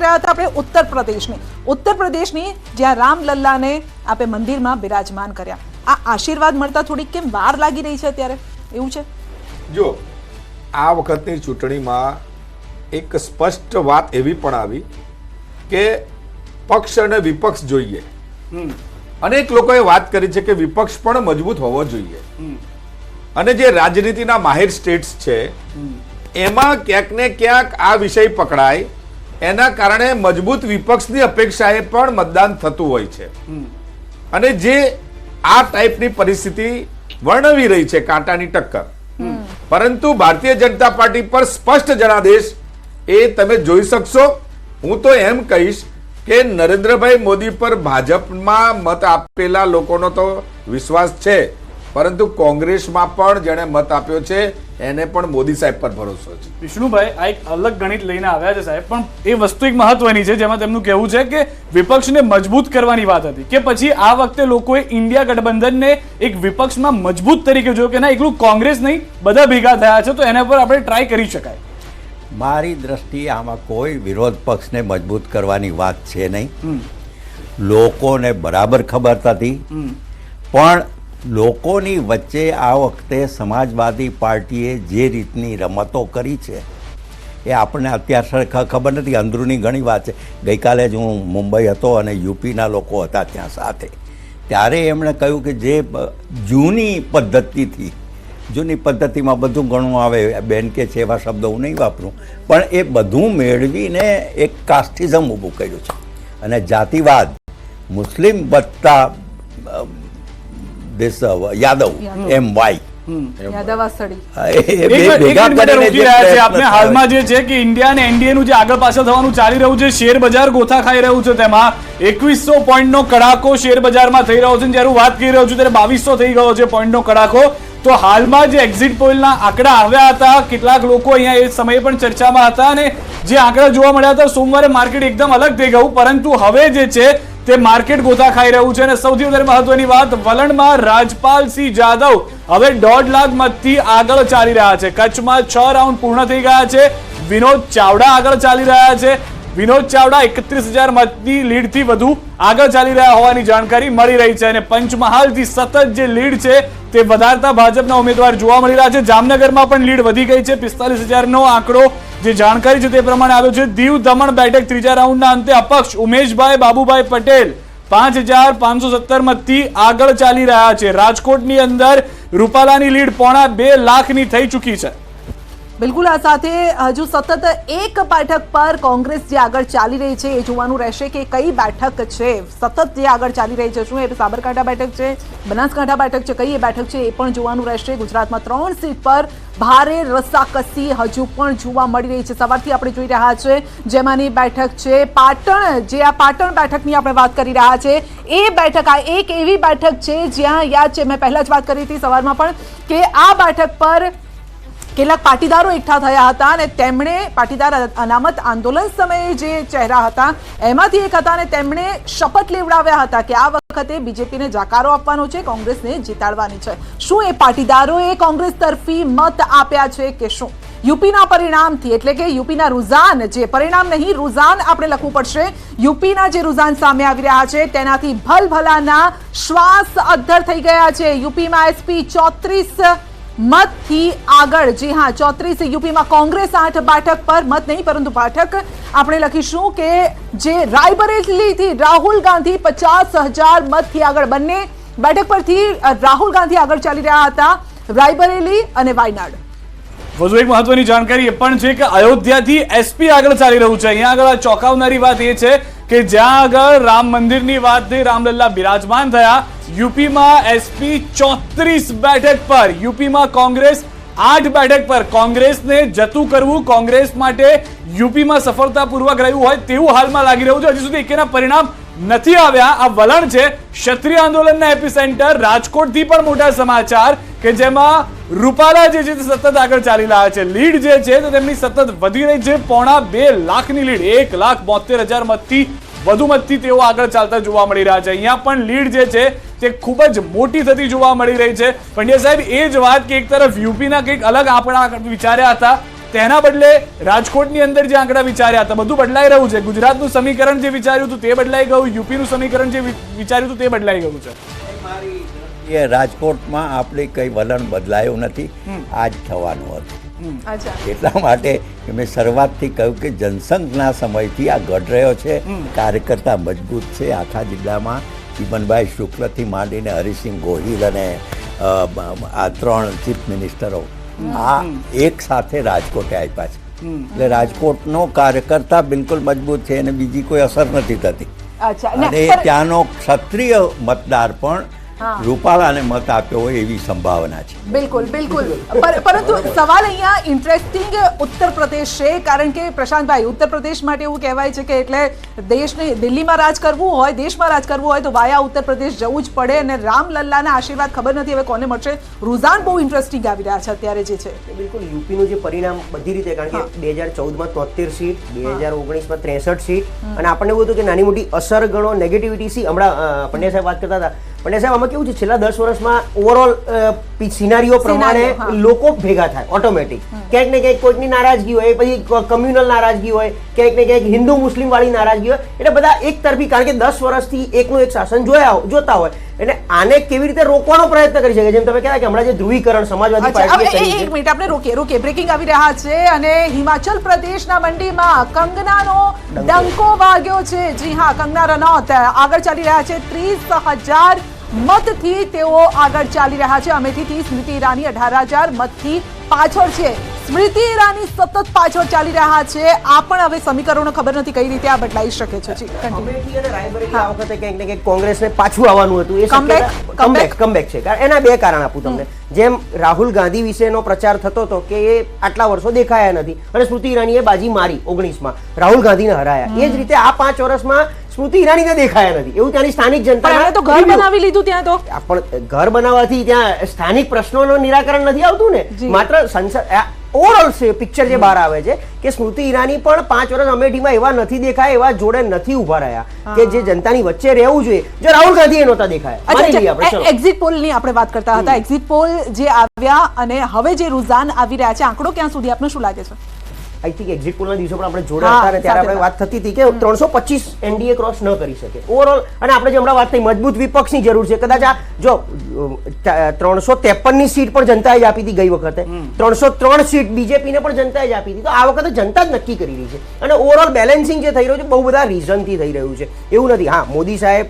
રહ્યા હતા આપણે ઉત્તર પ્રદેશની જ્યાં રામલલ્લાને આપે મંદિરમાં બિરાજમાન કર્યા. આ આશીર્વાદ મળતા થોડીક કેમ વાર લાગી રહી છે અત્યારે, એવું છે? જો આ વખતની ચૂંટણીમાં એક સ્પષ્ટ વાત એવી પણ આવી કે પક્ષ અને વિપક્ષ જોઈએ. અનેક લોકોએ વાત કરી છે કે વિપક્ષ પણ મજબૂત હોવો જોઈએ, અને જે રાજનીતિના માહિર સ્ટેટ્સ છે એમાં ક્યાંક ને ક્યાંક આ વિષય પકડાય, એના કારણે મજબૂત વિપક્ષની અપેક્ષાએ પણ મતદાન થતું હોય છે. અને જે આ ટાઈપની પરિસ્થિતિ વર્ણવી રહી છે, કાંટાની ટક્કર, પરંતુ ભારતીય જનતા પાર્ટી પર સ્પષ્ટ જનાદેશ એ તમે જોઈ શકશો. હું તો એમ કહીશ કે નરેન્દ્રભાઈ મોદી પર ભાજપમાં મત આપેલા લોકોનો તો વિશ્વાસ છે, પરંતુ કોંગ્રેસમાં પણ જેણે મત આપ્યો છે એને પણ મોદી સાહેબ પર ભરોસો છે. વિષ્ણુભાઈ, આ એક અલગ ગણિત લઈને આવ્યા છે સાહેબ, પણ એ વસ્તુ એક મહત્વની છે જેમાં તેમનું કહેવું છે કે વિપક્ષને મજબૂત કરવાની વાત હતી, કે પછી આ વખતે લોકોએ ઇન્ડિયા ગઠબંધનને એક વિપક્ષમાં મજબૂત તરીકે જોયું કે ના એકલું કોંગ્રેસ નહીં બધા ભેગા થયા છે તો એના પર આપણે ટ્રાય કરી શકાય. મારી દ્રષ્ટિએ આમાં કોઈ વિરોધ પક્ષને મજબૂત કરવાની વાત છે નહીં. લોકોને બરાબર ખબર હતી, પણ લોકોની વચ્ચે આ વખતે સમાજવાદી પાર્ટીએ જે રીતની રમતો કરી છે એ આપણને અત્યાર ખબર નથી. અંદરૂની ઘણી વાત છે. ગઈકાલે જ હું મુંબઈ હતો અને યુપીના લોકો હતા ત્યાં સાથે, ત્યારે એમણે કહ્યું કે જે જૂની પદ્ધતિમાં બધું ઘણું આવે, બેન કે છે એવા શબ્દો હું નહીં વાપરું, પણ એ બધું મેળવીને એક કાસ્ટિઝમ ઊભું કર્યું છે અને જાતિવાદ, મુસ્લિમ વત્તા યાદવ એમ વાય હાલમાં જે છે કે ઇન્ડિયા અને એનડીએ નું જે આગળ પાછળ થવાનું ચાલી રહ્યું છે, શેર બજાર ગોથા ખાઈ રહ્યું છે, તેમાં 2100 પોઈન્ટનો કડાકો શેર બજારમાં થઈ રહ્યો છે. જ્યારે હું વાત કરી રહ્યો છું ત્યારે 2200 થઈ ગયો છે પોઈન્ટનો કડાકો. તો હાલમાં જે એક્ઝિટ પોલના આંકડા આવ્યા હતા, કેટલાક લોકો અહીંયા એ સમયે પણ ચર્ચામાં હતા અને જે આંકડા જોવા મળ્યા હતા, સોમવારે માર્કેટ એકદમ અલગ થઈ ગયું, પરંતુ હવે જે છે તે માર્કેટ ગોથા ખાઈ રહ્યું છે. અને સૌથી વધારે મહત્વની વાત, વલણમાં રાજપાલસિંહ જાદવ હવે 1.5 લાખ મતથી આગળ ચાલી રહ્યા છે. કચ્છમાં 6 રાઉન્ડ પૂર્ણ થઈ ગયા છે. વિનોદ ચાવડા આગળ ચાલી રહ્યા છે. વિનોદ ચાવડા 31,000 મતની લીડથી વધુ આગળ ચાલી રહ્યા હોવાની જાણકારી મળી રહી છે. અને પંચમહાલથી સતત જે લીડ છે તે વધારતા ભાજપના ઉમેદવાર જોવા મળી રહ્યા છે. જામનગરમાં પણ લીડ વધી ગઈ છે. 45,000નો આંકડો જે જાણકારી છે તે પ્રમાણે આવ્યો છે. દીવ દમણ બેઠક ત્રીજા રાઉન્ડના અંતે અપક્ષ ઉમેશભાઈ બાબુભાઈ પટેલ 5,517 મતથી આગળ ચાલી રહ્યા છે. રાજકોટની અંદર રૂપાલાની લીડ 2.5 લાખની થઈ ચૂકી છે. બિલકુલ, આ સાથે હજુ સતત એક બેઠક પર કોંગ્રેસ જે આગળ ચાલી રહી છે એ જોવાનું રહેશે કે કઈ બેઠક છે સતત જે આગળ ચાલી રહી છે. શું એ સાબરકાંઠા બેઠક છે, બનાસકાંઠા બેઠક છે, કઈ એ બેઠક છે એ પણ જોવાનું રહેશે. ગુજરાતમાં 3 સીટ પર ભારે રસાકસી હજુ પણ જોવા મળી રહી છે. સવારથી આપણે જોઈ રહ્યા છે, જેમાંની બેઠક છે પાટણ. જે આ પાટણ બેઠકની આપણે વાત કરી રહ્યા છે એ બેઠક આ એક એવી બેઠક છે જ્યાં યાદ છે, મેં પહેલા જ વાત કરી હતી સવારમાં પણ, કે આ બેઠક પર કેટલાક પાટીદારો એકઠા થયા હતા અને તેમણે પાટીદાર અનામત આંદોલન સમયે જે ચહેરા હતા એમાંથી એક હતા અને તેમણે શપથ લેવડાવ્યા હતા કે આ વખતે બીજેપીને જાકારો આપવાનો છે, કોંગ્રેસને જીતાડવાની છે. શું એ પાટીદારોએ કોંગ્રેસ તરફી મત આપ્યા છે કે શું? યુપીના પરિણામથી, એટલે કે યુપીના રુઝાન, જે પરિણામ નહીં રુઝાન આપણે લખવું પડશે, યુપીના જે રુઝાન સામે આવી રહ્યા છે તેનાથી ભલભલાના શ્વાસ અદ્ધર થઈ ગયા છે. યુપીમાં એસપી 34 મતથી આગળ. જી હા, 34. યુપીમાં કોંગ્રેસ 8 બેઠક પર મત નહીં પરંતુ બેઠક આપણે લખીશું કે જે રાયબરેલીથી રાહુલ ગાંધી 50,000 મતથી આગળ. બંને બેઠક પરથી રાહુલ ગાંધી આગળ ચાલી રહ્યા હતા, રાયબરેલી અને વાયનાડ. વધુ એક મહત્વની જાણકારી એ પણ છે કે અયોધ્યાથી એસપી આગળ ચાલી રહ્યું છે. અહીંયા આગળ ચોંકાવનારી વાત એ છે કે જ્યાં આગળ રામ મંદિરની વાત થઈ, રામલલ્લા બિરાજમાન થયા, યુપીમાં એસપી 34 બેઠક પર, યુપીમાં કોંગ્રેસ 8 બેઠક પર. કોંગ્રેસને જતું કરવું કોંગ્રેસ માટે યુપીમાં સફળતાપૂર્વક રહ્યું હોય તેવું હાલમાં લાગી રહ્યું છે. હજી સુધી એકેના પરિણામ નથી આવ્યા. આ વલણ છે ક્ષત્રિય આંદોલનના એપિસેન્ટર રાજકોટથી પણ મોટા સમાચાર કે જેમાં રૂપાલા જે છે તે સતત આગળ ચાલી રહ્યા છે. લીડ જે છે તો તેમની સતત વધી રહી છે. 2.5 લાખની લીડ, 1,72,000 મતથી વધુ મતથી તેઓ આગળ ચાલતા જોવા મળી રહ્યા છે. અહીંયા પણ લીડ જે છે તે ખૂબ જ મોટી થતી જોવા મળી રહી છે. પંડ્યા સાહેબ, એ જ વાત કે એક તરફ યુપીના કંઈક અલગ આંકડા વિચાર્યા હતા, તેના બદલે રાજકોટની અંદર જે આંકડા વિચાર્યા હતા બધું બદલાઈ રહ્યું છે. ગુજરાતનું સમીકરણ જે વિચાર્યું હતું તે બદલાઈ ગયું, યુપીનું સમીકરણ જે વિચાર્યું હતું તે બદલાઈ ગયું છે. એ રાજકોટમાં આપણે કઈ વલણ બદલાયું નથી, આ જ થવાનું હતું. અચ્છા, એટલા માટે મેં શરૂઆતથી કહ્યું કે જનસંઘના સમયથી આ ઘટ રહ્યો છે. કાર્યકર્તા મજબૂત છે આખા જિલ્લામાં. ચીમનભાઈ શુક્લથી માંડીને હરિસિંહ ગોહિલ અને આ 3 ચીફ મિનિસ્ટરો આ એક સાથે રાજકોટે આપ્યા છે. એટલે રાજકોટનો કાર્યકર્તા બિલકુલ મજબૂત છે અને બીજી કોઈ અસર નથી થતી. અચ્છા. અને ત્યાંનો ક્ષત્રિય મતદાર પણ રૂપાલાને મત આપ્યો હોય એવી સંભાવના છે. બિલકુલ બિલકુલ. પરંતુ સવાલ અહીંયા ઇન્ટરેસ્ટિંગ ઉત્તર પ્રદેશ છે, કારણ કે પ્રશાંતભાઈ, ઉત્તર પ્રદેશ માટે એવું કહેવાય છે કે એટલે દેશને દિલ્હીમાં રાજ કરવું હોય, દેશમાં રાજ કરવું હોય તો વાયા ઉત્તર પ્રદેશ જવું જ પડે. અને રામલલ્લાના આશીર્વાદ ખબર નથી હવે કોને મળશે. રુઝાન બહુ ઇન્ટરેસ્ટિંગ આવી રહ્યા છે અત્યારે જે છે. બિલકુલ યુપીનું જે પરિણામ બધી રીતે, કારણ કે 2014માં 73 સીટ, 2019માં 63 સીટ, અને આપણને એવું હતું કે નાની મોટી અસર ગણો, નેગેટિવિટી સી. હમણાં પંડ્યા સાહેબ વાત કરતા હતા. પંડ્યા સાહેબ, આમાં કેવું છે, છેલ્લા 10 વર્ષમાં ઓવરઓલ સિનારીઓ પ્રમાણે લોકો ભેગા થાય ઓટોમેટિક. ક્યાંક ને ક્યાંક કોઈકની નારાજગી હોય, પછી કમ્યુનલ નારાજગી હોય, ક્યાંક ને ક્યાંક હિન્દુ મુસ્લિમ વાળી નારાજગી હોય, એટલે બધા એક તરફી, કારણ કે 10 વર્ષથી એકનું એક શાસન જોતા હોય, એટલે આને કેવી રીતે રોકવાનો પ્રયત્ન કરી શકે. જેમ તમે કહેતા કે હમણાં જે ધ્રુવીકરણ સમાજવાદી પાર્ટીએ કર્યું છે. એક મિનિટ, આપણે રોકીએ. બ્રેકિંગ આવી રહ્યા છે અને હિમાચલ પ્રદેશના મંડીમાં કંગનાનો ડંકો વાગ્યો છે. જી હા, કંગના રનૌત આગળ ચાલી રહ્યા છે. 30,000 મતથી તેઓ આગળ ચાલી રહ્યા છે. અમેઠીથી સ્મૃતિ ઈરાની 18,000 મતથી પાછળ છે. સ્મૃતિ ઈરાની સતત પાછળ ચાલી રહ્યા છે. આ પણ હવે સમીકરણો ખબર નથી કઈ રીતે આ બદલાઈ શકે છે. જી, continue. અમેઠી અને રાયબરેલી આ વખતે ક્યાંક ને ક્યાંક કોંગ્રેસને પાછું આવવાનું હતું. એ કમબેક છે. એના 2 કારણ આપું તમને. જેમ રાહુલ ગાંધી વિશેનો પ્રચાર થતો હતો કે એ આટલા વર્ષો દેખાયા નથી, અને સ્મૃતિ ઈરાનીએ બાજી મારી 19માં, રાહુલ ગાંધીને હરાયા. એ જ રીતે આ 5 વર્ષમાં સ્મૃતિ ઈરાનીને દેખાયા નથી. એવું ત્યાંની સ્થાનિક જનતા તો ઘર બનાવી લીધું ત્યાં. તો પણ ઘર બનાવવાથી ત્યાં સ્થાનિક પ્રશ્નોનું નિરાકરણ નથી આવતું ને. માત્ર સંસદ ઓવરઓલ પિક્ચર જે બહાર આવે છે કે સ્મૃતિ ઈરાની પણ 5 વર્ષ અમેઠીમાં એવા નથી દેખાયા, એવા જોડે નથી ઉભા રહ્યા કે જે જનતાની વચ્ચે રહેવું જોઈએ. જો રાહુલ ગાંધી નહોતા દેખાયા. એક્ઝિટ પોલ ની આપણે વાત કરતા હતા. એક્ઝિટ પોલ જે આવ્યા અને હવે જે રુઝાન આવી રહ્યા છે, આંકડો ક્યાં સુધી આપને શું લાગે છે? આઈ થિંક એક્ઝિટ પોલના દિવસો પણ આપણે જોડે હતા અને ત્યારે આપણે વાત થતી હતી કે 325 એનડીએ ક્રોસ ન કરી શકે ઓવરઓલ. અને આપણે જે હમણાં વાત થઈ મજબૂત વિપક્ષની જરૂર છે. કદાચ આ જો 353ની સીટ પણ જનતાએ જ આપી હતી ગઈ વખતે, 303 સીટ બીજેપીને પણ જનતાએ જ આપી હતી. તો આ વખતે જનતા જ નક્કી કરી રહી છે. અને ઓવરઓલ બેલેન્સિંગ જે થઈ રહ્યું છે બહુ બધા રીઝનથી થઈ રહ્યું છે. એવું નથી. હા, મોદી સાહેબ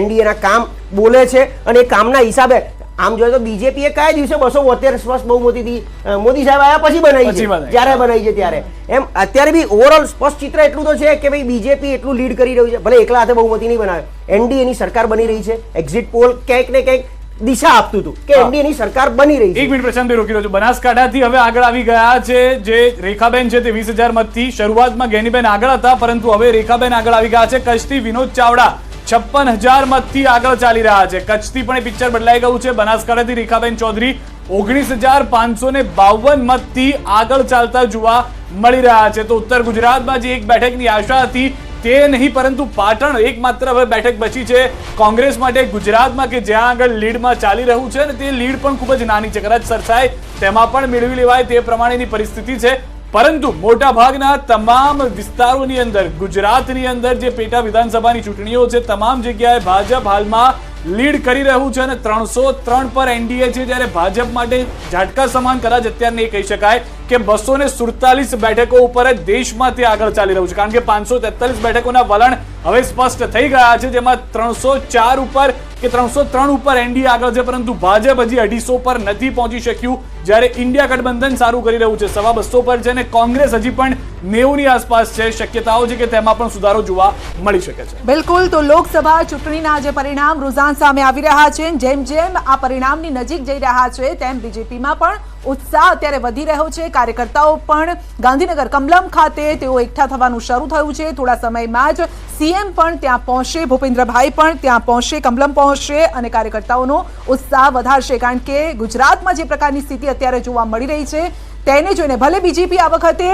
એનડીએના કામ બોલે છે અને એ કામના હિસાબે આમ જોઈએ તો બીજેપીએ કયા દિવસે 272 સ્પષ્ટ બહુમતીથી મોદી સાહેબ આવ્યા પછી બનાવી છે, જ્યારે બનાવી છે ત્યારે. એમ અત્યારે બી ઓવરઓલ સ્પષ્ટ ચિત્ર એટલું તો છે કે ભાઈ બીજેપી એટલું લીડ કરી રહ્યું છે. ભલે એકલા હાથે બહુમતી નહીં બનાવે, એનડીએની સરકાર બની રહી છે. એક્ઝિટ પોલ ક્યાંક ને ક્યાંક દિશા આપતું હતું કે એનડીએની સરકાર બની રહી છે. એક મિનિટ પ્રશાંતભાઈ રોકી રહ્યો છું. બનાસકાંઠાથી હવે આગળ આવી ગયા છે જે રેખાબેન છે તે 20,000 મતથી. શરૂઆતમાં ગેનીબેન આગળ હતા, પરંતુ હવે રેખાબેન આગળ આવી ગયા છે. કચ્છથી વિનોદ ચાવડા 56,000 મતથી આગળ ચાલી રહ્યા છે. કચ્છથી પણ એ પિક્ચર બદલાઈ ગયું છે. બનાસકાંઠાથી રેખાબેન ચૌધરી 19,552 મતથી આગળ ચાલતા જોવા મળી રહ્યા છે. તો ઉત્તર ગુજરાતમાં જે એક બેઠકની આશા હતી તે નહીં, પરંતુ પાટણ એકમાત્ર હવે બેઠક બચી છે કોંગ્રેસ માટે ગુજરાતમાં કે જ્યાં આગળ લીડમાં ચાલી રહ્યું છે. અને તે લીડ પણ ખૂબ જ નાની છે. કદાચ સરસાઈ તેમાં પણ મેળવી લેવાય તે પ્રમાણેની પરિસ્થિતિ છે. પરંતુ મોટા ભાગના તમામ વિસ્તારોની અંદર, ગુજરાતની અંદર જે પેટા વિધાનસભાની ચૂંટણીઓ છે, તમામ જગ્યાએ ભાજપ હાલમાં લીડ કરી રહ્યું છે અને 303 પર એનડીએ છે. જ્યારે ભાજપ માટે ઝાટકા સમાન કદાચ અત્યારે નહીં કહી શકાય કે 247 બેઠકો ઉપર જ દેશમાં તે આગળ ચાલી રહ્યું છે. કારણ કે 543 બેઠકોના વલણ હવે સ્પષ્ટ થઈ ગયા છે, જેમાં 304 ઉપર કે 303 ઉપર એનડીએ આગળ છે, પરંતુ ભાજપ હજી 250 પર નથી પહોંચી શક્યું. જ્યારે ઇન્ડિયા ગઠબંધન સારું કરી રહ્યું છે, 225 પર છે, અને કોંગ્રેસ હજી પણ 90ની આસપાસ છે. શક્યતાઓ છે કે તેમાં પણ સુધારો જોવા મળી શકે છે. બિલકુલ. તો લોકસભા ચૂંટણીના જે પરિણામ રુઝાન સામે આવી રહ્યા છે, જેમ જેમ આ પરિણામની નજીક જઈ રહ્યા છે તેમ બીજેપીમાં પણ ઉત્સાહ અત્યારે વધી રહ્યો છે. કાર્યકર્તાઓ પણ ગાંધીનગર કમલમ ખાતે તેઓ એકઠા થવાનું શરૂ થયું છે. થોડા સમયમાં જ સીએમ પણ ત્યાં પહોંચશે, ભૂપેન્દ્રભાઈ પણ ત્યાં પહોંચશે, કમલમ પહોંચશે અને કાર્યકર્તાઓનો ઉત્સાહ વધારશે. કારણ કે ગુજરાતમાં જે પ્રકારની સ્થિતિ અત્યારે જોવા મળી રહી છે તેને જોઈને ભલે બીજેપી આ વખતે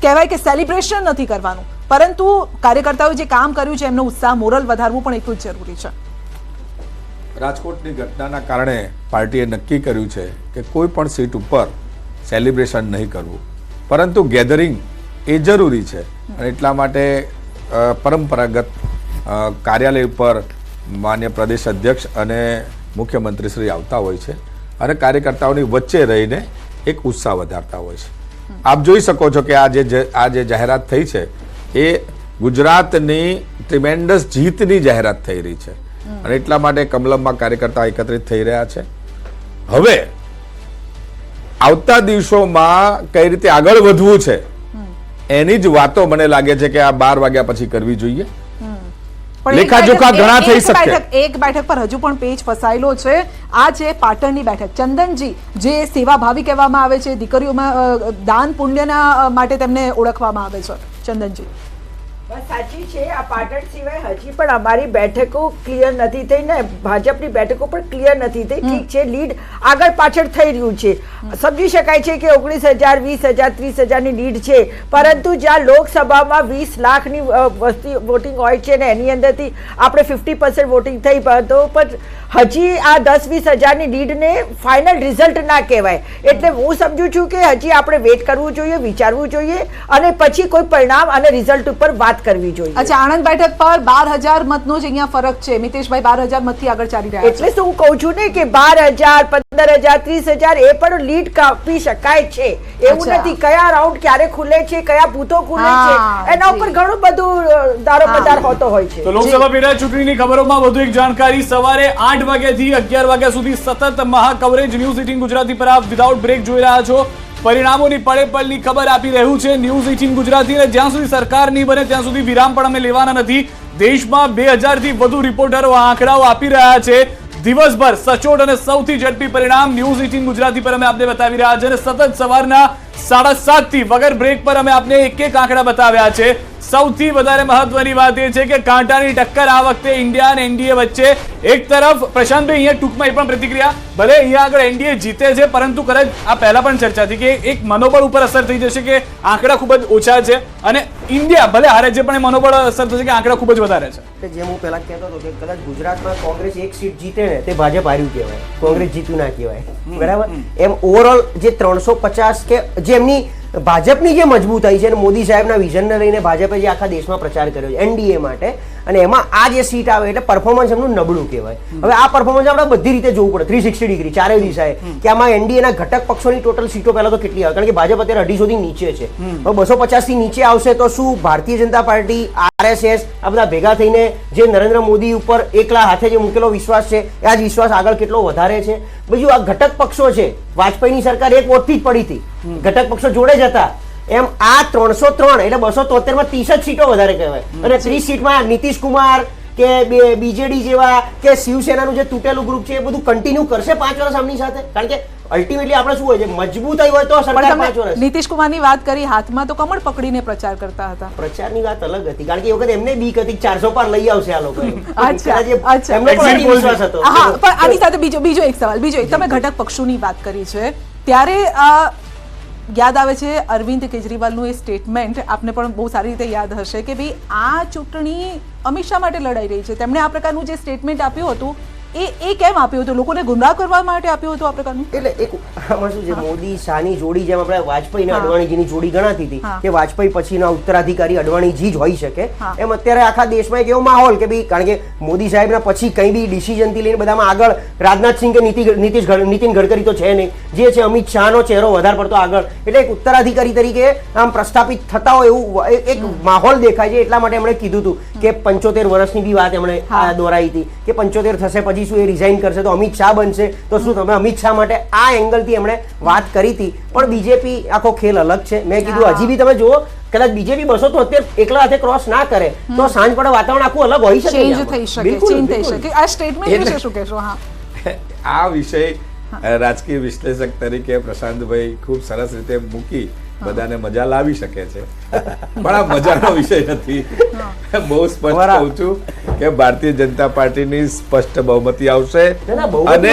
કહેવાય કે સેલિબ્રેશન નથી કરવાનું, પરંતુ કાર્યકર્તાઓએ જે કામ કર્યું છે એમનો ઉત્સાહ મોરલ વધારવું પણ એટલું જ જરૂરી છે. રાજકોટની ઘટનાના કારણે પાર્ટીએ નક્કી કર્યું છે કે કોઈ પણ સીટ ઉપર સેલિબ્રેશન નહીં કરવું. પરંતુ ગેધરિંગ એ જરૂરી છે અને એટલા માટે પરંપરાગત કાર્યાલય ઉપર માન્ય પ્રદેશ અધ્યક્ષ અને મુખ્યમંત્રી શ્રી આવતા હોય છે અને કાર્યકર્તાઓની વચ્ચે રહીને એક ઉત્સાહ વધારતા હોય છે. આપ જોઈ શકો છો કે આ જે જાહેરાત થઈ છે એ ગુજરાતની ટ્રીમેન્ડસ જીતની જાહેરાત થઈ રહી છે અને એટલા માટે કમલમમાં કાર્યકર્તા એકત્રિત થઈ રહ્યા છે. હવે આવતા દિવસોમાં કઈ રીતે આગળ વધવું છે એની જ વાતો મને લાગે છે કે આ 12 વાગ્યા પછી કરવી જોઈએ. પણ લેખાજોખા ઘણા થઈ શકે. એક બેઠક પર હજુ પણ પેચ ફસાયેલો છે. આ છે પાટણની બેઠક. ચંદનજી જે સેવાભાવી કહેવામાં આવે છે, દીકરીઓમાં દાન પુણ્યના માટે તેમને ઓળખવામાં આવે છે. ચંદનજી બસ સાચી છે. આ પાટણ સિવાય હજી પણ અમારી બેઠકો ક્લિયર નથી થઈ ને ભાજપની બેઠકો પણ ક્લિયર નથી થઈ. ઠીક છે, લીડ આગળ પાછળ થઈ રહ્યું છે. સમજી શકાય છે કે 19,000 20,000 30,000 ની લીડ છે, પરંતુ જ્યાં લોકસભામાં 20 લાખની વસ્તી વોટિંગ હોય છે ને એની અંદરથી આપણે 50% વોટિંગ થઈ તો પણ હજી આ 10-20,000 ની લીડને ફાઇનલ રિઝલ્ટ ના કહેવાય. એટલે હું સમજુ છું કે હજી આપણે વેઇટ કરવું જોઈએ, વિચારવું જોઈએ અને પછી કોઈ પરિણામ અને રિઝલ્ટ ઉપર વાત કરવી જોઈએ. અચ્છા, આણંદ બેઠક પર 12,000 મતનો જ અહીંયા ફરક છે. મિતેશભાઈ 12,000 મતથી આગળ ચાલી રહ્યા છે. એટલે તો હું કહું છું ને કે 12,000 15,000 30,000 એ પણ લીડ કાપી શકાય છે. એવું અચ્છા. નથી કયા રાઉન્ડ ક્યારે ખુલે છે, કયા બૂથો ખુલે છે, એના ઉપર ઘણું બધું દારોમદાર હોતો હોય છે. તો લોકસભા પેટા ચૂંટણીની ખબરોમાં વધુ એક જાણકારી. સવારે 8 વાગ્યાથી 11 વાગ્યા સુધી સતત મહા કવરેજ ન્યૂઝ 18 ગુજરાતી પર આપ વિધાઉટ બ્રેક જોઈ રહ્યા છો. પરિણામોની પળે પળની ખબર આપી રહ્યું છે ન્યૂઝ 18 ગુજરાતી. અને જ્યાં સુધી સરકાર નહીં બને ત્યાં સુધી વિરામ પણ અમે લેવાના નથી. દેશમાં 2000 થી વધુ રિપોર્ટરો આંકડાઓ આપી રહ્યા છે. દિવસભર સચોટ અને સૌથી ઝડપી પરિણામ ન્યૂઝ 18 ગુજરાતી પર અમે આપને બતાવી રહ્યા છે અને સતત સવારના 7:30 થી વગર બ્રેક પર અમે આપને એક આંકડા બતાવ્યા છે. સૌથી વધારે મહત્વની વાત એ છે કે કાંટાની ટક્કર આ વખતે ઇન્ડિયા અને એનડીએ વચ્ચે. એક તરફ પ્રશાંતભાઈ અહીંયા ટૂંકમાં એ પણ પ્રતિક્રિયા, ભલે અહીંયા આગળ એનડીએ જીતે છે પરંતુ કદાચ આ પહેલા પણ ચર્ચા હતી કે એક મનોબળ ઉપર અસર થઈ જશે કે આંકડા ખૂબ જ ઓછા છે અને ઇન્ડિયા ભલે હારે છે પણ એ મનોબળ અસર થશે કે આંકડા ખૂબ જ વધારે છે. જેમ હું પહેલા કહેતો હતો કે કદાચ ગુજરાતમાં કોંગ્રેસ એક સીટ જીતે ને તે ભાજપ હાર્યું કહેવાય, કોંગ્રેસ જીત્યું ના કહેવાય. બરાબર? એમ ઓવરઓલ જે 350 કે જે એમની ભાજપની જે મજબૂતાઈ છે અને મોદી સાહેબના વિઝનને લઈને ભાજપે જે આખા દેશમાં પ્રચાર કર્યો છે એનડીએ માટે, અને એમાં આ જે સીટ આવે એટલે પરફોર્મન્સ એમનું નબળું કહેવાય. હવે આ પરફોર્મન્સ આપણે બધી રીતે જોવું પડે 360 ડિગ્રી ચારે દિશાએ કે આમાં એનડીએના ઘટક પક્ષોની ટોટલ સીટો પહેલા તો કેટલી આવે, કારણ કે ભાજપ અત્યારે 250 થી નીચે છે. હવે 250 થી નીચે આવશે તો શું ભારતીય જનતા પાર્ટી, આરએસએસ આ બધા ભેગા થઈને જે નરેન્દ્ર મોદી ઉપર એકલા હાથે જે મૂકેલો વિશ્વાસ છે એ આ જ વિશ્વાસ આગળ કેટલો વધારે છે. બીજું આ ઘટક પક્ષો છે, વાજપેયીની સરકાર એક વોટથી જ પડી હતી, ઘટક પક્ષો જોડે જ હતા. એમ આ 303 એટલે 273 માં 30 જ સીટો વધારે કહેવાય. અને 30 સીટમાં નીતિશ કુમાર કે બીજેડી જેવા કે શિવસેનાનું જે તૂટેલું ગ્રુપ છે એ બધું કન્ટિન્યુ કરશે 5 વર્ષ આમની સાથે, કારણ કે અલ્ટિમેટલી આપણે શું હોય છે મજબૂતાઈ હોય તો સરકાર 5 વર્ષ. નીતિશ કુમારની વાત કરી, હાથમાં તો કમળ પકડીને પ્રચાર કરતા હતા. પ્રચારની વાત અલગ હતી, કારણ કે એ વખત એમને બીક હતી 400 પાર લઈ આવશે આ લોકો. અચ્છા, અચ્છા. એમનો પણ એ વિશ્વાસ હતો. હા, પણ આની સાથે બીજો એક સવાલ, તમે ઘટક પક્ષોની વાત કરી છે ત્યારે યાદ આવે છે અરવિંદ કેજરીવાલનું એ સ્ટેટમેન્ટ, આપને પણ બહુ સારી રીતે યાદ હશે કે ભાઈ આ ચૂંટણી અમિત શાહ માટે લડાઈ રહી છે. તેમણે આ પ્રકારનું જે સ્ટેટમેન્ટ આપ્યું હતું એ કેમ આપ્યું હતું? લોકોને ગુમરાહ કરવા માટે આપ્યું હતું આ પ્રકારનું? એટલે એક આમાં શું છે, મોદી શાહની જોડી જેમ આપણે વાજપેયી અને અડવાણીજીની જોડી ગણાતી હતી કે વાજપેયી પછીના ઉત્તરાધિકારી અડવાણીજી જ હોઈ શકે, એમ અત્યારે આખા દેશમાં એક એવો માહોલ કે ભાઈ, કારણ કે મોદી સાહેબના પછી કંઈ બી ડિસિઝન થી લઈને બધામાં આગળ રાજનાથસિંહ કે નીતિન ગડકરી તો છે નહીં, જે છે અમિત શાહનો ચહેરો વધારે પડતો આગળ, એટલે એક ઉત્તરાધિકારી તરીકે આમ પ્રસ્થાપિત થતા હોય એવું એક માહોલ દેખાય છે. એટલા માટે એમણે કીધું હતું કે 75 વર્ષની બી વાત એમણે દોરાઈ હતી કે 75 થશે પછી શું એ રિઝાઇન કરશે તો અમિત શાહ બનશે, તો શું તમે અમિત શાહ માટે આ એંગલથી એમણે વાત કરી હતી. પણ બીજેપી આખો ખેલ અલગ છે. મેં કીધું હજી બી તમે જુઓ, કદાચ બીજેપી 273 એકલા હાથે ક્રોસ ના કરે તો સાંજ પડે વાતાવરણ આખું અલગ હોઈ શકે, ચેન્જ થઈ શકે, ચેન્જ થઈ શકે. આ સ્ટેટમેન્ટ વિશે શું કહેશો? હા, આ વિષય રાજકીય વિશ્લેષક તરીકે પ્રશાંતભાઈ ખૂબ સરસ રીતે મૂકી બધાને મજા લાવી શકે છે, પણ આ મજાનો વિષય નથી. બહુ સ્પષ્ટ કહું છું કે ભારતીય જનતા પાર્ટીની સ્પષ્ટ બહુમતી આવશે અને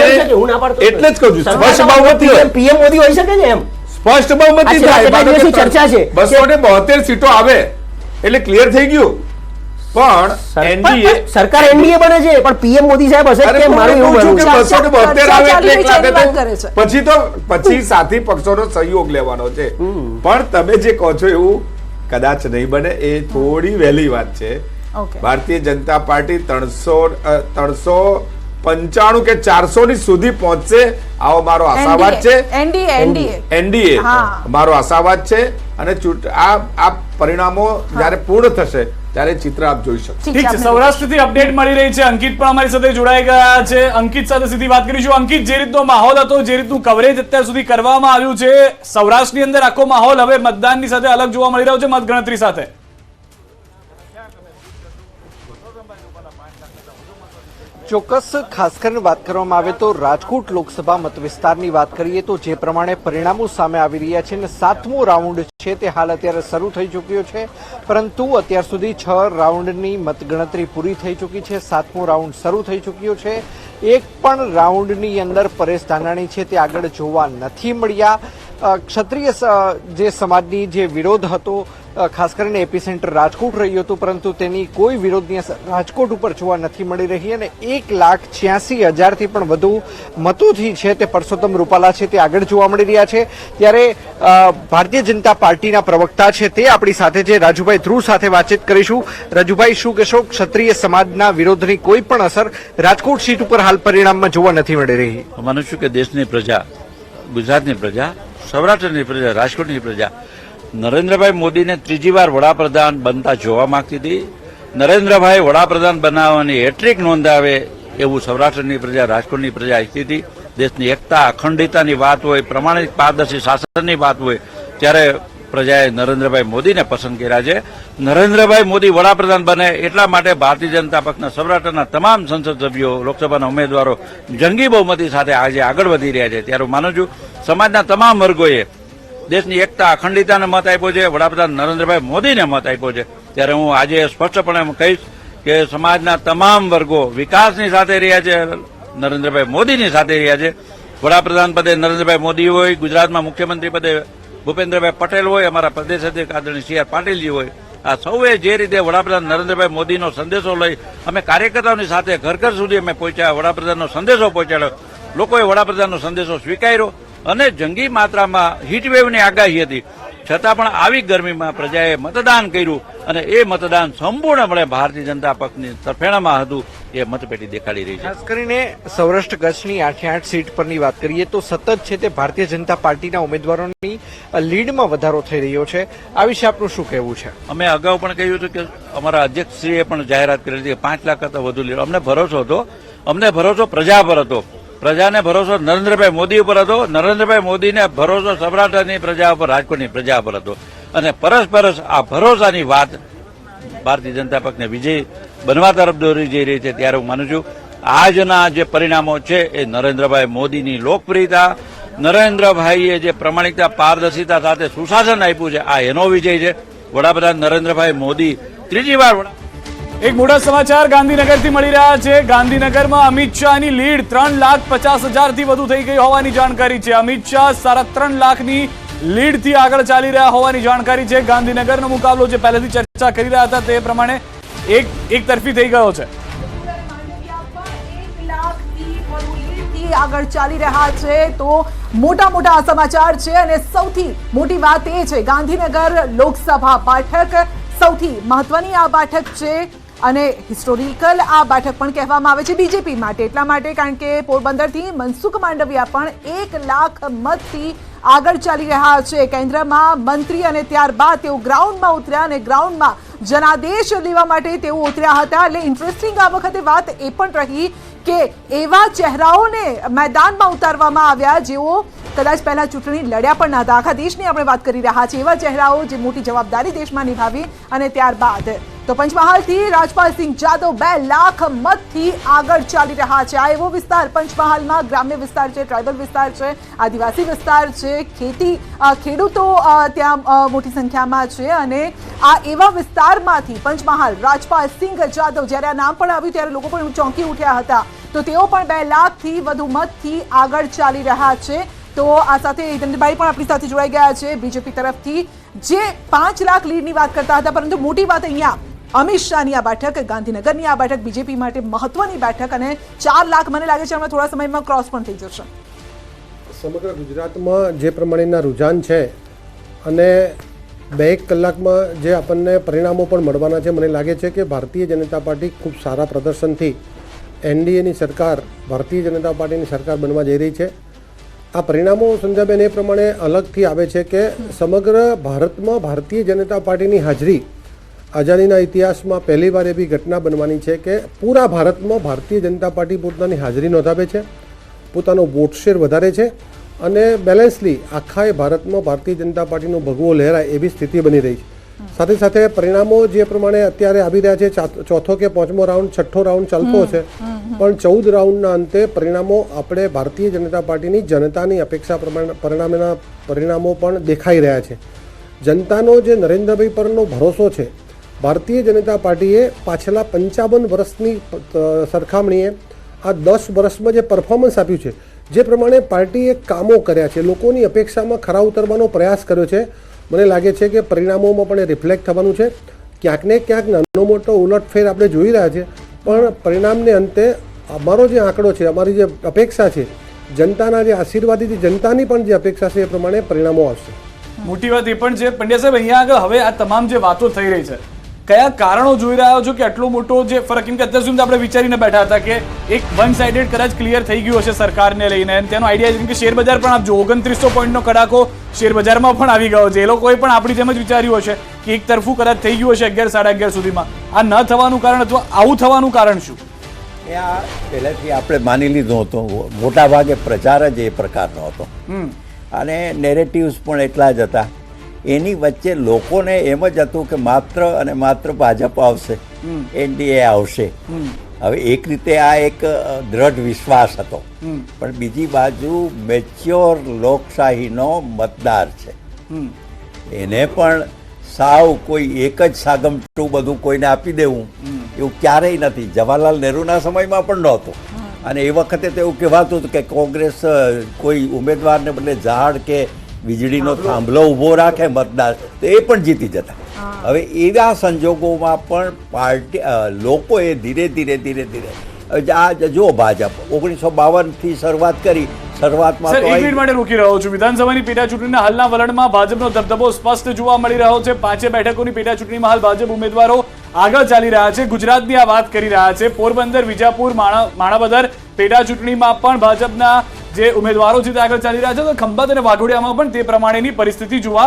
એટલે જ કહું છું સ્પષ્ટ બહુમતી હોય, પીએમ મોદી હોઈ શકે છે, એમ સ્પષ્ટ બહુમતી થાય. ચર્ચા છે 272 સીટો આવે એટલે ક્લિયર થઈ ગયું. પણ એનડીએ સરકાર એનડીએ બને છે પણ પીએમ મોદી સાહેબ હશે અરે કે પણ મારું હું એવું કહું છું માનવું કે છે. 272 આવે એટલે એક લાગે વાત કરે છે. તો પછી સાથી પક્ષોનો સહયોગ લેવાનો છે. પણ તમે જે કહો છો એવું કદાચ નહીં બને, એ થોડી વહેલી વાત છે. ઓકે. ભારતીય જનતા પાર્ટી 395 કે 400 ની સુધી પહોંચશે આવો મારો આશાવાદ છે. એનડીએ હા. મારો આશાવાદ છે. અને આ પરિણામો જ્યારે પૂર્ણ થશે ત્યારે ચિત્ર આપ જોઈ શકશો. ઠીક છે, સૌરાષ્ટ્રથી અપડેટ મળી રહી છે. અંકિત પણ અમારી સાથે જોડાઈ ગયા છે. અંકિત સાથે સીધી વાત કરીશું. અંકિત, જે રીતનો માહોલ હતો, જે રીતનું કવરેજ અત્યાર સુધી કરવામાં આવ્યું છે, સૌરાષ્ટ્રની અંદર આખો માહોલ હવે મતદાનની સાથે અલગ જોવા મળી રહ્યો છે મતગણતરી સાથે. ચોક્કસ, ખાસ કરીને વાત કરવામાં આવે તો રાજકોટ લોકસભા મતવિસ્તારની વાત કરીએ તો જે પ્રમાણે પરિણામો સામે આવી રહ્યા છે અને 7મો રાઉન્ડ છે તે હાલ અત્યારે શરૂ થઈ ચૂક્યો છે, પરંતુ અત્યાર સુધી 6 રાઉન્ડની મતગણતરી પૂરી થઈ ચૂકી છે. 7મો રાઉન્ડ શરૂ થઈ ચૂક્યો છે. એક પણ રાઉન્ડની અંદર પરેશ ધાનાણી છે તે આગળ જોવા નથી મળ્યા. ક્ષત્રિય જે સમાજની જે વિરોધ હતો, ખાસ કરીને એપીસેન્ટર રાજકોટ રહ્યું હતું, પરંતુ તેની કોઈ વિરોધની અસર રાજકોટ ઉપર જોવા નથી મળી રહી અને 1,86,000થી પણ વધુ મતોથી છે તે પરસોત્તમ રૂપાલા છે તે આગળ જોવા મળી રહ્યા છે. ત્યારે ભારતીય જનતા પાર્ટીના પ્રવક્તા છે તે આપણી સાથે છે, રાજુભાઈ ધ્રુવ સાથે વાતચીત કરીશું. રાજુભાઈ, શું કહેશો, ક્ષત્રિય સમાજના વિરોધની કોઈ પણ અસર રાજકોટ સીટ ઉપર હાલ પરિણામમાં જોવા નથી મળી રહી? માનું છું કે દેશની પ્રજા, ગુજરાતની પ્રજા, સૌરાષ્ટ્રની પ્રજા, રાજકોટની પ્રજા નરેન્દ્રભાઈ મોદીને ત્રીજી વાર વડાપ્રધાન બનતા જોવા માંગતી હતી. નરેન્દ્રભાઈ વડાપ્રધાન બનાવવાની હેટ્રિક નોંધાવે એવું સૌરાષ્ટ્રની પ્રજા, રાજકોટની પ્રજા ઈચ્છતી હતી. દેશની એકતા, અખંડિતતાની વાત હોય, પ્રમાણિક પારદર્શી શાસનની વાત હોય, ત્યારે પ્રજાએ નરેન્દ્રભાઈ મોદીને પસંદ કર્યા છે. નરેન્દ્રભાઈ મોદી વડાપ્રધાન બને એટલા માટે ભારતીય જનતા પક્ષના સૌરાષ્ટ્રના તમામ સંસદ સભ્યો, લોકસભાના ઉમેદવારો જંગી બહુમતી સાથે આજે આગળ વધી રહ્યા છે. ત્યારે હું માનું છું સમાજના તમામ વર્ગોએ દેશની એકતા, અખંડિતતાને મત આપ્યો છે, વડાપ્રધાન નરેન્દ્રભાઈ મોદીને મત આપ્યો છે. ત્યારે હું આજે સ્પષ્ટપણે કહીશ કે સમાજના તમામ વર્ગો વિકાસની સાથે રહ્યા છે, નરેન્દ્રભાઈ મોદીની સાથે રહ્યા છે. વડાપ્રધાન પદે નરેન્દ્રભાઈ મોદી હોય, ગુજરાતમાં મુખ્યમંત્રી પદે ભૂપેન્દ્રભાઈ પટેલ હોય, અમારા પ્રદેશ અધ્યક્ષ આદરણીય સી આર પાટીલજી હોય, આ સૌએ જે રીતે વડાપ્રધાન નરેન્દ્રભાઈ મોદીનો સંદેશો લઈ અમે કાર્યકર્તાઓની સાથે ઘર ઘર સુધી અમે પહોંચ્યા, વડાપ્રધાનનો સંદેશો પહોંચાડ્યો, લોકોએ વડાપ્રધાનનો સંદેશો સ્વીકાર્યો અને જંગી માત્રામાં હીટવેવની આગાહી હતી, છતાં પણ આવી ગરમીમાં પ્રજાએ મતદાન કર્યું અને એ મતદાન સંપૂર્ણપણે ભારતીય જનતા પક્ષની તરફેણામાં હતું. એ મતપેટી દેખાડી રહી છે. ખાસ કરીને સૌરાષ્ટ્ર કચ્છની 8 સીટ પરની વાત કરીએ તો સતત છે તે ભારતીય જનતા પાર્ટીના ઉમેદવારોની લીડમાં વધારો થઈ રહ્યો છે. આ વિશે આપનું શું કહેવું છે? અમે અગાઉ પણ કહ્યું હતું કે અમારા અધ્યક્ષશ્રીએ પણ જાહેરાત કરી હતી કે 5 લાખ કરતાં વધુ લીડ. અમને ભરોસો હતો, અમને ભરોસો પ્રજા પર હતો, પ્રજાને ભરોસો નરેન્દ્રભાઈ મોદી ઉપર હતો, નરેન્દ્રભાઈ મોદીને ભરોસો સૌરાષ્ટ્રની પ્રજા ઉપર, રાજકોટની પ્રજા પર હતો અને પરસ્પર આ ભરોસાની વાત ભારતીય જનતા પક્ષને વિજય બનવા તરફ દોરી જઈ રહી છે. ત્યારે હું માનું છું આજના જે પરિણામો છે એ નરેન્દ્રભાઈ મોદીની લોકપ્રિયતા, નરેન્દ્રભાઈએ જે પ્રમાણિકતા, પારદર્શિતા સાથે સુશાસન આપ્યું છે, આ એનો વિજય છે. વડાપ્રધાન નરેન્દ્રભાઈ મોદી ત્રીજી વાર એક મોટા સમાચાર ગાંધીનગરથી મળી રહ્યા છે. ગાંધીનગરમાં અમિત શાહની લીડ 3,50,000થી વધુ થઈ ગઈ હોવાની જાણકારી છે. અમિત શાહ 3.5 લાખની લીડથી આગળ ચાલી રહ્યા હોવાની જાણકારી છે. ગાંધીનગરનો મુકાબલો જે પહેલેથી ચર્ચા કરી રહ્યા હતા તે પ્રમાણે એક તરફી થઈ ગયો છે. આગળ ચાલી રહ્યા છે તો મોટા સમાચાર છે અને સૌથી મોટી વાત એ છે ગાંધીનગર લોકસભા બેઠક સૌથી મહત્વની આ બેઠક છે અને હિસ્ટોરિકલ આ બેઠક પણ કહેવામાં આવે છે બીજેપી માટે. એટલા માટે કારણ કે પોરબંદરથી મનસુખ માંડવિયા પણ 1 લાખ મતથી આગળ ચાલી રહ્યા છે. કેન્દ્રમાં મંત્રી અને ત્યારબાદ તેઓ ગ્રાઉન્ડમાં ઉતર્યા અને ગ્રાઉન્ડમાં જનાદેશ લેવા માટે તેઓ ઉતર્યા હતા. એટલે ઇન્ટરેસ્ટિંગ આ વખતે વાત એ પણ રહી કે એવા ચહેરાઓને મેદાનમાં ઉતારવામાં આવ્યા જેઓ કદાચ પહેલા ચૂંટણી લડ્યા પણ નહોતા. આખા દેશની આપણે વાત કરી રહ્યા છીએ. એવા ચહેરાઓ જે મોટી જવાબદારી દેશમાં નિભાવી અને ત્યારબાદ તો પંચમહાલથી રાજપાલસિંહ જાદવ 2 લાખ મતથી આગળ ચાલી રહ્યા છે. આ એવો વિસ્તાર પંચમહાલમાં ગ્રામ્ય વિસ્તાર છે, ટ્રાઇબલ વિસ્તાર છે, આદિવાસી વિસ્તાર છે, ખેડૂતો ત્યાં મોટી સંખ્યામાં છે અને આ એવા વિસ્તારમાંથી પંચમહાલ રાજપાલસિંહ જાદવ જ્યારે આ નામ પણ આવ્યું ત્યારે લોકો પણ ચોંકી ઉઠ્યા હતા. તો તેઓ પણ 2 લાખથી વધુ મતથી આગળ ચાલી રહ્યા છે. તો આ સાથે હિતેન્દ્રભાઈ પણ આપણી સાથે જોડાઈ ગયા છે બીજેપી તરફથી, જે 5 લાખ લીડની વાત કરતા હતા. પરંતુ મોટી વાત અહીંયા અમિત શાહની આ બેઠક, ગાંધીનગરની આ બેઠક બીજેપી માટે મહત્વની બેઠક અને 4 લાખ મને લાગે છે હમણાં થોડા સમયમાં ક્રોસ પણ થઈ જશે. સમગ્ર ગુજરાતમાં જે પ્રમાણેના રૂઝાન છે અને 2-1 કલાકમાં જે આપણને પરિણામો પણ મળવાના છે, મને લાગે છે કે ભારતીય જનતા પાર્ટી ખૂબ સારા પ્રદર્શનથી એનડીએની સરકાર, ભારતીય જનતા પાર્ટીની સરકાર બનવા જઈ રહી છે. આ પરિણામો સંજયબેન એ પ્રમાણે અલગથી આવે છે કે સમગ્ર ભારતમાં ભારતીય જનતા પાર્ટીની હાજરી આઝાદીના ઇતિહાસમાં પહેલીવાર એવી ઘટના બનવાની છે કે પૂરા ભારતમાં ભારતીય જનતા પાર્ટી પોતાની હાજરી નોંધાવે છે, પોતાનો વોટ શેર વધારે છે અને બેલેન્સલી આખા ભારતમાં ભારતીય જનતા પાર્ટીનો ભગવો લહેરાય એવી સ્થિતિ બની રહી છે. સાથે સાથે પરિણામો જે પ્રમાણે અત્યારે આવી રહ્યા છે, ચોથો કે પાંચમો રાઉન્ડ, છઠ્ઠો રાઉન્ડ ચાલતો છે, પણ 14 રાઉન્ડના અંતે પરિણામો આપણે ભારતીય જનતા પાર્ટીની જનતાની અપેક્ષા પ્રમાણે પરિણામો પણ દેખાઈ રહ્યા છે. જનતાનો જે નરેન્દ્રભાઈ પરનો ભરોસો છે, ભારતીય જનતા પાર્ટીએ પાછલા 55 વર્ષની સરખામણીએ આ 10 વર્ષમાં જે પરફોર્મન્સ આપ્યું છે, જે પ્રમાણે પાર્ટીએ કામો કર્યા છે, લોકોની અપેક્ષામાં ખરા ઉતરવાનો પ્રયાસ કર્યો છે, મને લાગે છે કે પરિણામોમાં પણ એ રિફ્લેક્ટ થવાનું છે. ક્યાંક ને ક્યાંક નાનો મોટો ઉલટફેર આપણે જોઈ રહ્યા છે, પણ પરિણામને અંતે અમારો જે આંકડો છે, અમારી જે અપેક્ષા છે, જનતાના જે આશીર્વાદથી જનતાની પણ જે અપેક્ષા છે એ પ્રમાણે પરિણામો આવશે. મોટી વાત એ પણ છે પંડ્યા સાહેબ, અહીંયા આગળ હવે આ તમામ જે વાતો થઈ રહી છે, કયા કારણો જોઈ રહ્યા છો કે આટલો મોટો જે ફરક? કેમ કે અત્યાર સુધી આપણે વિચારીને બેઠા હતા કે એક વન સાઇડેડ કદાચ ક્લિયર થઈ ગયું હશે સરકારને લઈને, અને તેનો આઈડિયા છે કે શેર બજાર પણ આપજો 2900 પોઈન્ટનો કડાકો શેર બજારમાં પણ આવી ગયો છે. એ લોકોએ પણ આપણી જેમ જ વિચાર્યું હશે કે એક તરફું કદાચ થઈ ગયું હશે 11-11:30 સુધીમાં. આ ન થવાનું કારણ અથવા આવું થવાનું કારણ શું? એ આ પહેલેથી આપણે માની લીધું હતું, મોટા ભાગે પ્રચાર જ એ પ્રકારનો હતો અને નેરેટિવ્સ પણ એટલા જ હતા. એની વચ્ચે લોકોને એમ જ હતું કે માત્ર અને માત્ર ભાજપ આવશે, એનડીએ આવશે. હવે એક રીતે આ એક દ્રઢ વિશ્વાસ હતો, પણ બીજી બાજુ મેચ્યોર લોકશાહીનો મતદાર છે, એને પણ સાવ કોઈ એક જ સાગમટું બધું કોઈને આપી દેવું એવું ક્યારેય નથી. જવાહરલાલ નહેરુના સમયમાં પણ નહોતું. અને એ વખતે તો એવું કહેવાતું હતું કે કોંગ્રેસ કોઈ ઉમેદવારને બદલે ઝાડ કે વીજળીનો થાંભલો ઊભો રાખે મતદાર તો એ પણ જીતી જતા. હવે એવા સંજોગોમાં પણ પાર્ટી લોકોએ ધીરે ધીરે આ જો ભાજપ 1952થી શરૂઆત કરી, શરૂઆતમાં સર, 1 મિનિટ માટે રોકી રહ્યો છું. વિધાનસભાની પેટા ચૂંટણીના હાલના વલણમાં ભાજપનો દબદબો સ્પષ્ટ જોવા મળી રહ્યો છે. 5 બેઠકોની પેટા ચૂંટણીમાં હાલ ભાજપ ઉમેદવારો આગળ ચાલી રહ્યા છે. ગુજરાતની આ વાત કરી રહ્યા છે. પોરબંદર, વિજાપુર, માણાવદર પેટા ચૂંટણીમાં પણ ભાજપના જે ઉમેદવારો છે તે આગળ ચાલી રહ્યા છે. તો ખંભાત અને વાઘોડિયામાં પણ તે પ્રમાણેની પરિસ્થિતિ જોવા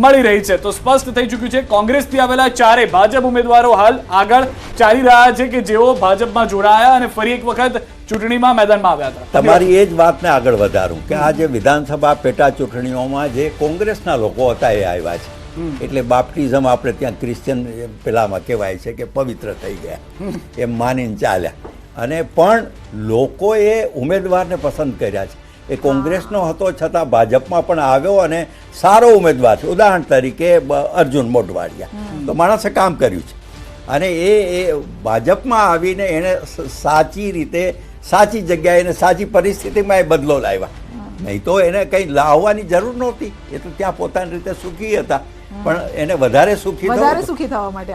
મળી રહી છે. તો સ્પષ્ટ થઈ ચૂક્યું છે કોંગ્રેસથી આવેલા 4 ભાજપ ઉમેદવારો હાલ આગળ ચાલી રહ્યા છે કે જેઓ ભાજપમાં જોડાયા અને ફરી એક વખત ચૂંટણીમાં મેદાનમાં આવ્યા હતા. તમારી એ જ વાતને આગળ વધારું કે આ જે વિધાનસભા પેટા ચૂંટણીઓમાં જે કોંગ્રેસના લોકો હતા એ આવ્યા છે. એટલે બાપ્ટિઝમ આપણે ત્યાં ક્રિશ્ચિયન પેલામાં કહેવાય છે કે પવિત્ર થઈ ગયા એમ માનીને ચાલ્યા. અને પણ લોકોએ ઉમેદવારને પસંદ કર્યા છે. એ કોંગ્રેસનો હતો છતાં ભાજપમાં પણ આવ્યો અને સારો ઉમેદવાર છે. ઉદાહરણ તરીકે અર્જુન મોઢવાડિયા તો માણસે કામ કર્યું છે અને એ ભાજપમાં આવીને એણે સાચી રીતે, સાચી જગ્યાએ અને સાચી પરિસ્થિતિમાં એ બદલો લાવ્યા. નહીં તો એને કંઈ લાવવાની જરૂર નહોતી. એ તો ત્યાં પોતાની રીતે સુખી હતા, પણ એને વધારે સુખી થવા માટે